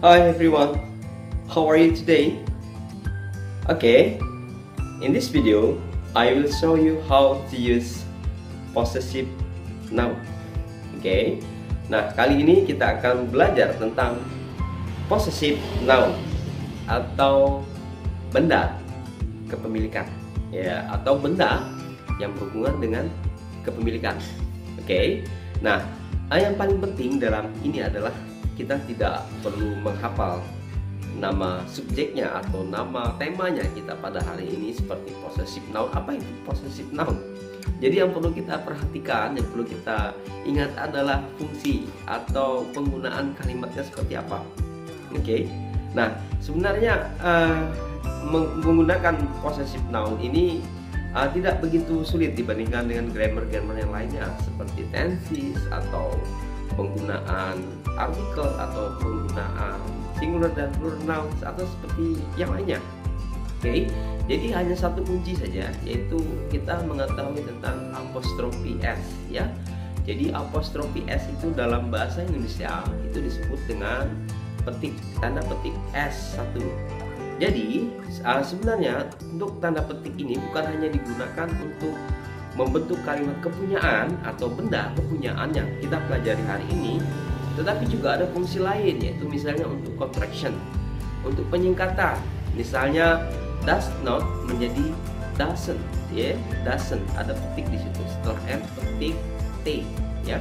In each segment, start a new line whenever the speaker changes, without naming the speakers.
Hi everyone, how are you today? Okay, in this video, I will show you how to use possessive noun. Okay, nah kali ini kita akan belajar tentang possessive noun atau benda kepemilikan, ya, atau benda yang berhubungan dengan kepemilikan. Okay, nah yang paling penting dalam ini adalah kita tidak perlu menghafal nama subjeknya atau nama temanya kita pada hari ini seperti possessive noun. Apa itu possessive noun? Jadi yang perlu kita perhatikan, yang perlu kita ingat adalah fungsi atau penggunaan kalimatnya seperti apa. Oke, nah sebenarnya menggunakan possessive noun ini tidak begitu sulit dibandingkan dengan grammar-grammar yang lainnya seperti tenses atau penggunaan artikel atau penggunaan singular dan plural nouns atau seperti yang lainnya. Oke, jadi hanya satu kunci saja, yaitu kita mengetahui tentang apostrofi s, ya. Jadi apostrofi s itu dalam bahasa Indonesia itu disebut dengan tanda petik S1. Jadi sebenarnya untuk tanda petik ini bukan hanya digunakan untuk membentuk kalimat kepunyaan atau benda kepunyaan yang kita pelajari hari ini, tetapi juga ada fungsi lain, yaitu misalnya untuk contraction, untuk penyingkatan. Misalnya does not menjadi doesn't, ya, doesn't ada petik di situ setelah M petik T, ya.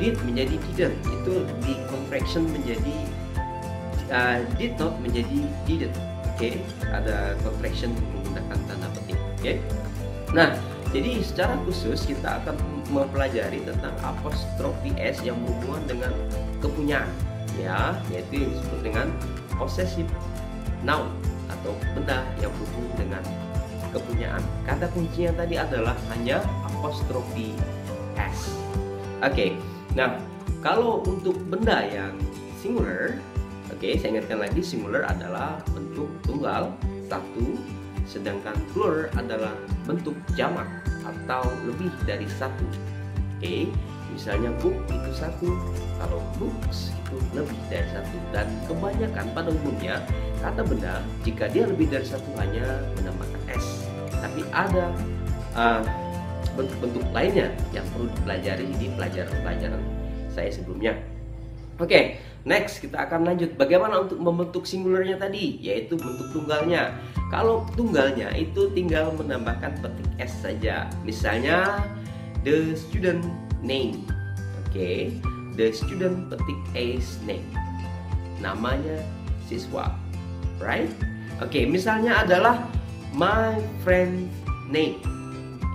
Did menjadi didn't, itu di contraction menjadi did not menjadi didn't. Oke, ada contraction menggunakan tanda petik. Oke, nah jadi secara khusus kita akan mempelajari tentang apostrofi s yang berhubungan dengan kepunyaan, ya, yaitu yang disebut dengan possessive noun atau benda yang berhubungan dengan kepunyaan. Kata kuncinya tadi adalah hanya apostrofi s. Oke, nah kalau untuk benda yang singular, oke, saya ingatkan lagi, singular adalah bentuk tunggal satu, sedangkan plural adalah bentuk jamak atau lebih dari satu. Oke, misalnya book itu satu, kalau books itu lebih dari satu. Dan kebanyakan pada umumnya kata benda jika dia lebih dari satu hanya menambahkan s. Tapi ada bentuk-bentuk lainnya yang perlu dipelajari di pelajaran-pelajaran saya sebelumnya. Oke, next kita akan lanjut bagaimana untuk membentuk singularnya tadi, yaitu bentuk tunggalnya. Kalau tunggalnya itu tinggal menambahkan petik s saja. Misalnya the student name. Oke, the student petik s name. Namanya siswa, right? Oke, misalnya adalah my friend's name.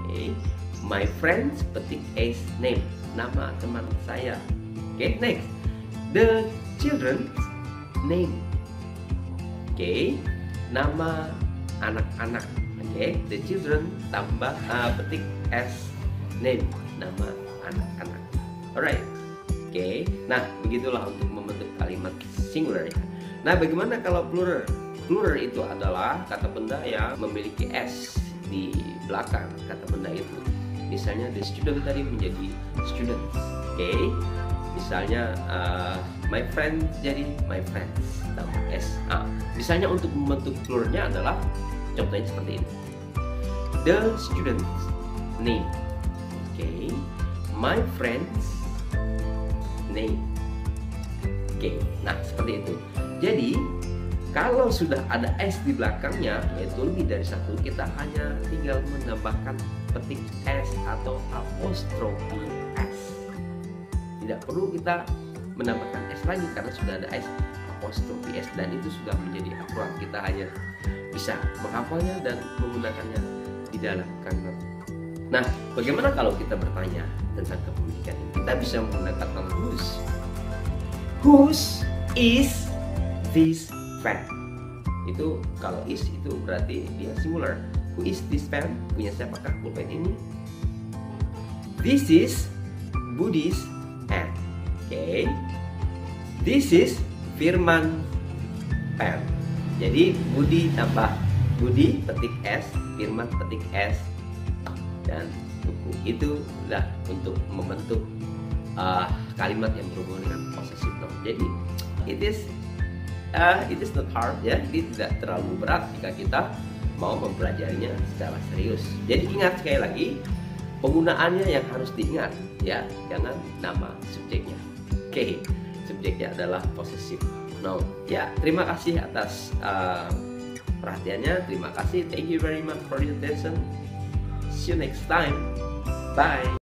Oke, my friend's petik s name. Nama teman saya. Oke, next. The children's name. Oke, nama anak-anak. Oke, the children tambah petik s name, nama anak-anak. Alright. Oke, nah begitulah untuk membentuk kalimat singular, ya. Nah, bagaimana kalau plural? Plural itu adalah kata benda yang memiliki s di belakang kata benda itu. Misalnya the student tadi menjadi students. Oke, misalnya my friend jadi my friends tambah s. Misalnya untuk membentuk pluralnya adalah contohnya seperti ini. The student's name. Oke, my friend's name. Oke, nah seperti itu. Jadi kalau sudah ada s di belakangnya, yaitu lebih dari satu, kita hanya tinggal menambahkan petik s atau apostrofi s. Tidak perlu kita menambahkan s lagi karena sudah ada s apostrofi s, dan itu sudah menjadi akurat. Kita hanya bisa menghafalnya dan menggunakannya di dalam kalimat. Nah, bagaimana kalau kita bertanya tentang kepemilikan ini? Kita bisa menggunakan kata whose. Whose is this pen? Itu kalau is itu berarti dia singular. Who is this pen? Punya siapakah pulpen ini? This is Budi's pen. Oke. This is Firman pen. Jadi Budi tambah Budi petik s, Firman petik s, dan buku. Itu sudah untuk membentuk kalimat yang berhubungan dengan possessive noun. Jadi it is it is not hard ya, ini tidak terlalu berat jika kita mau mempelajarinya secara serius. Jadi ingat sekali lagi, penggunaannya yang harus diingat ya, jangan nama subjeknya. Oke, subjeknya adalah possessive noun. Ya, terima kasih atas perhatiannya. Terima kasih, thank you very much for your attention. See you next time. Bye.